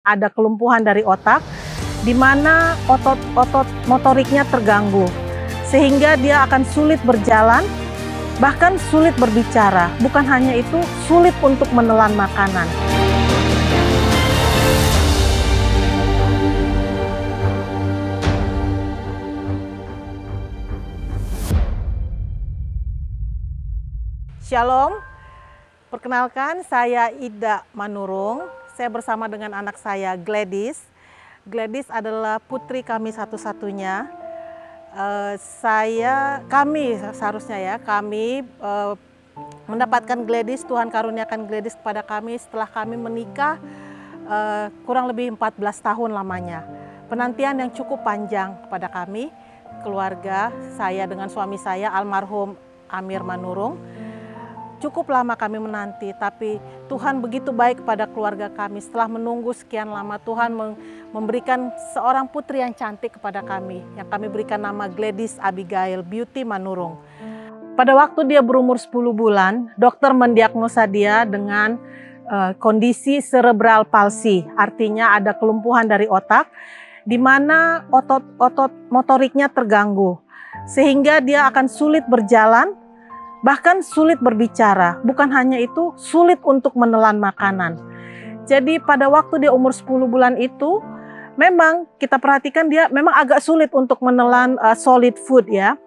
Ada kelumpuhan dari otak, di mana otot-otot motoriknya terganggu, sehingga dia akan sulit berjalan, bahkan sulit berbicara. Bukan hanya itu, sulit untuk menelan makanan. Shalom, perkenalkan saya Ida Manurung. Saya bersama dengan anak saya Gladys. Gladys adalah putri kami satu-satunya. Kami mendapatkan Gladys, Tuhan karuniakan Gladys kepada kami setelah kami menikah kurang lebih 14 tahun lamanya. Penantian yang cukup panjang kepada kami, keluarga saya dengan suami saya almarhum Amir Manurung. Cukup lama kami menanti, tapi Tuhan begitu baik kepada keluarga kami. Setelah menunggu sekian lama, Tuhan memberikan seorang putri yang cantik kepada kami, yang kami berikan nama Gladys Abigail Beauty Manurung. Pada waktu dia berumur 10 bulan, dokter mendiagnosa dia dengan kondisi cerebral palsy, artinya ada kelumpuhan dari otak, di mana otot motoriknya terganggu, sehingga dia akan sulit berjalan, bahkan sulit berbicara. Bukan hanya itu, sulit untuk menelan makanan. Jadi pada waktu dia umur 10 bulan itu, memang kita perhatikan dia memang agak sulit untuk menelan solid food ya.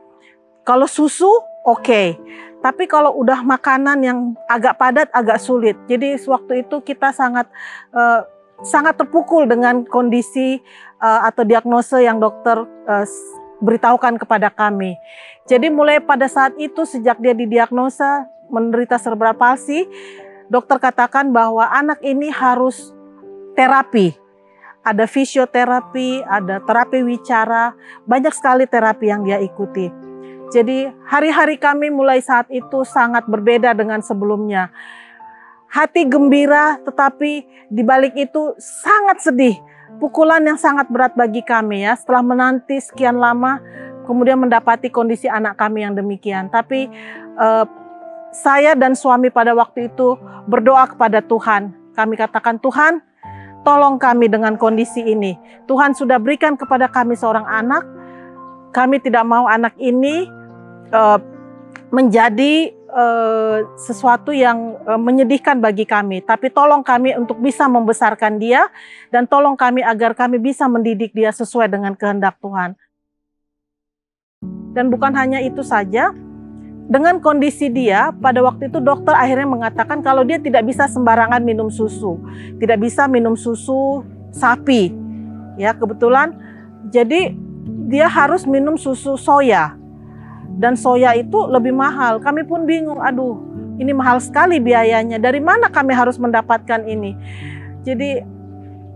Kalau susu oke, tapi kalau udah makanan yang agak padat agak sulit. Jadi waktu itu kita sangat terpukul dengan kondisi atau diagnosa yang dokter beritahukan kepada kami. Jadi mulai pada saat itu, sejak dia didiagnosa menderita cerebral palsy, dokter katakan bahwa anak ini harus terapi. Ada fisioterapi, ada terapi wicara, banyak sekali terapi yang dia ikuti. Jadi hari-hari kami mulai saat itu sangat berbeda dengan sebelumnya. Hati gembira, tetapi di balik itu sangat sedih. Pukulan yang sangat berat bagi kami ya, setelah menanti sekian lama, kemudian mendapati kondisi anak kami yang demikian. Tapi saya dan suami pada waktu itu berdoa kepada Tuhan. Kami katakan, Tuhan tolong kami dengan kondisi ini. Tuhan sudah berikan kepada kami seorang anak. Kami tidak mau anak ini menjadi sesuatu yang menyedihkan bagi kami, tapi tolong kami untuk bisa membesarkan dia, dan tolong kami agar kami bisa mendidik dia sesuai dengan kehendak Tuhan. Dan bukan hanya itu saja, dengan kondisi dia pada waktu itu dokter akhirnya mengatakan kalau dia tidak bisa sembarangan minum susu, tidak bisa minum susu sapi ya, kebetulan jadi dia harus minum susu soya. Dan soya itu lebih mahal. Kami pun bingung, aduh ini mahal sekali biayanya. Dari mana kami harus mendapatkan ini? Jadi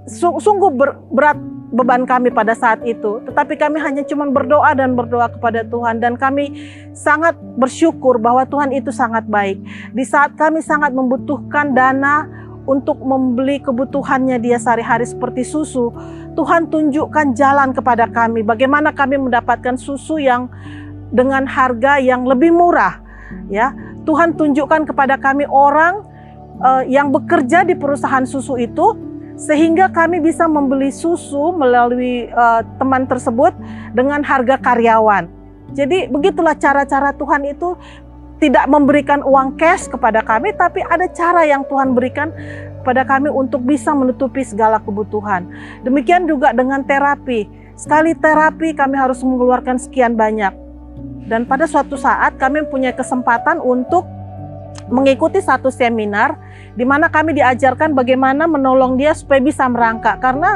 sungguh berat beban kami pada saat itu. Tetapi kami hanya cuma berdoa dan berdoa kepada Tuhan. Dan kami sangat bersyukur bahwa Tuhan itu sangat baik. Di saat kami sangat membutuhkan dana untuk membeli kebutuhannya dia sehari-hari seperti susu, Tuhan tunjukkan jalan kepada kami. Bagaimana kami mendapatkan susu yang dengan harga yang lebih murah ya. Tuhan tunjukkan kepada kami orang yang bekerja di perusahaan susu itu, sehingga kami bisa membeli susu melalui teman tersebut dengan harga karyawan. Jadi begitulah cara-cara Tuhan itu, tidak memberikan uang cash kepada kami, tapi ada cara yang Tuhan berikan kepada kami untuk bisa menutupi segala kebutuhan. Demikian juga dengan terapi. Sekali terapi kami harus mengeluarkan sekian banyak. Dan pada suatu saat kami punya kesempatan untuk mengikuti satu seminar di mana kami diajarkan bagaimana menolong dia supaya bisa merangkak. Karena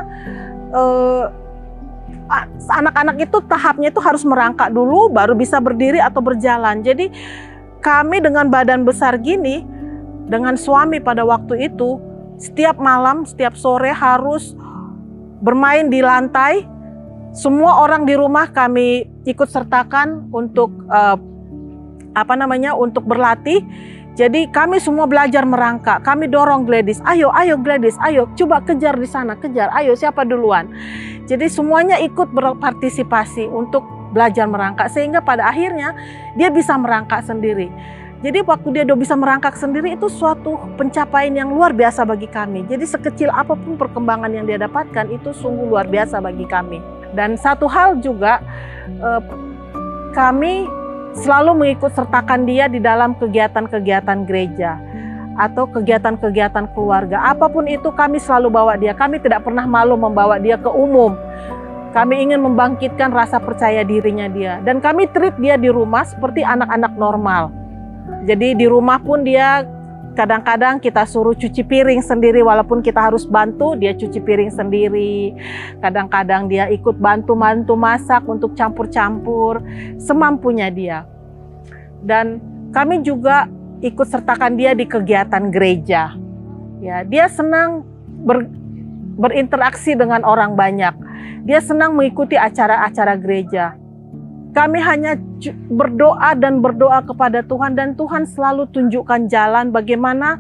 anak-anak itu tahapnya itu harus merangkak dulu baru bisa berdiri atau berjalan. Jadi kami dengan badan besar gini, dengan suami pada waktu itu, setiap malam, setiap sore harus bermain di lantai. Semua orang di rumah kami ikut sertakan untuk untuk berlatih. Jadi kami semua belajar merangkak. Kami dorong Gladys, ayo Gladys, ayo coba kejar di sana, kejar, ayo siapa duluan. Jadi semuanya ikut berpartisipasi untuk belajar merangkak, sehingga pada akhirnya dia bisa merangkak sendiri. Jadi waktu dia udah bisa merangkak sendiri itu suatu pencapaian yang luar biasa bagi kami. Jadi sekecil apapun perkembangan yang dia dapatkan itu sungguh luar biasa bagi kami. Dan satu hal juga, kami selalu mengikut sertakan dia di dalam kegiatan-kegiatan gereja atau kegiatan-kegiatan keluarga. Apapun itu kami selalu bawa dia. Kami tidak pernah malu membawa dia ke umum. Kami ingin membangkitkan rasa percaya dirinya dia. Dan kami treat dia di rumah seperti anak-anak normal. Jadi di rumah pun dia kadang-kadang kita suruh cuci piring sendiri, walaupun kita harus bantu, dia cuci piring sendiri. Kadang-kadang dia ikut bantu-bantu masak untuk campur-campur, semampunya dia. Dan kami juga ikut sertakan dia di kegiatan gereja. Ya, dia senang berinteraksi dengan orang banyak. Dia senang mengikuti acara-acara gereja. Kami hanya berdoa dan berdoa kepada Tuhan, dan Tuhan selalu tunjukkan jalan bagaimana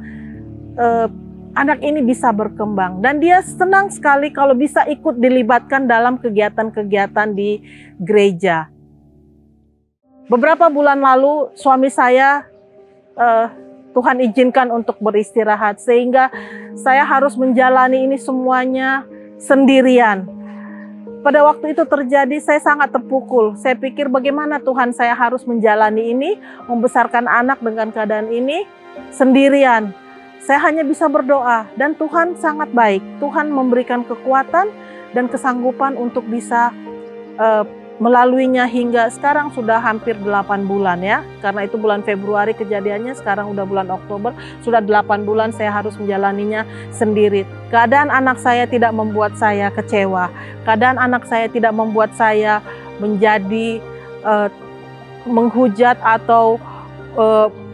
anak ini bisa berkembang. Dan dia senang sekali kalau bisa ikut dilibatkan dalam kegiatan-kegiatan di gereja. Beberapa bulan lalu suami saya Tuhan izinkan untuk beristirahat, sehingga saya harus menjalani ini semuanya sendirian. Pada waktu itu terjadi, saya sangat terpukul. Saya pikir bagaimana Tuhan, saya harus menjalani ini, membesarkan anak dengan keadaan ini sendirian. Saya hanya bisa berdoa, dan Tuhan sangat baik. Tuhan memberikan kekuatan dan kesanggupan untuk bisa melaluinya hingga sekarang sudah hampir 8 bulan ya. Karena itu bulan Februari kejadiannya, sekarang udah bulan Oktober, sudah 8 bulan saya harus menjalaninya sendiri. Keadaan anak saya tidak membuat saya kecewa. Keadaan anak saya tidak membuat saya menjadi menghujat atau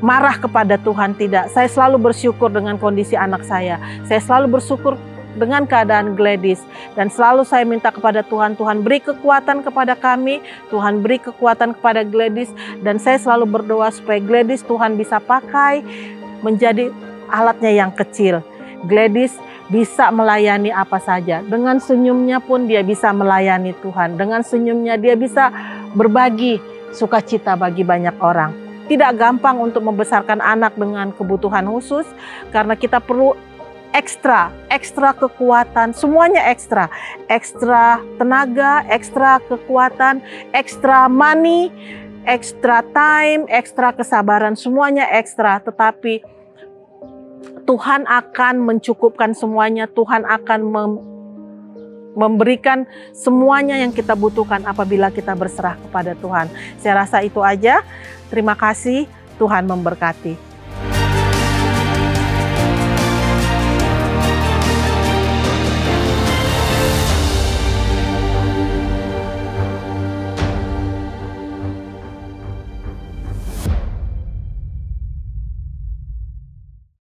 marah kepada Tuhan, tidak. Saya selalu bersyukur dengan kondisi anak saya. Saya selalu bersyukur dengan keadaan Gladys, dan selalu saya minta kepada Tuhan, Tuhan beri kekuatan kepada kami, Tuhan beri kekuatan kepada Gladys, dan saya selalu berdoa supaya Gladys Tuhan bisa pakai menjadi alatnya yang kecil. Gladys bisa melayani apa saja, dengan senyumnya pun dia bisa melayani Tuhan, dengan senyumnya dia bisa berbagi sukacita bagi banyak orang. Tidak gampang untuk membesarkan anak dengan kebutuhan khusus, karena kita perlu ekstra kekuatan, semuanya ekstra tenaga, ekstra kekuatan, ekstra money, ekstra time, ekstra kesabaran, semuanya ekstra. Tetapi Tuhan akan mencukupkan semuanya, Tuhan akan memberikan semuanya yang kita butuhkan apabila kita berserah kepada Tuhan. Saya rasa itu aja. Terima kasih, Tuhan memberkati.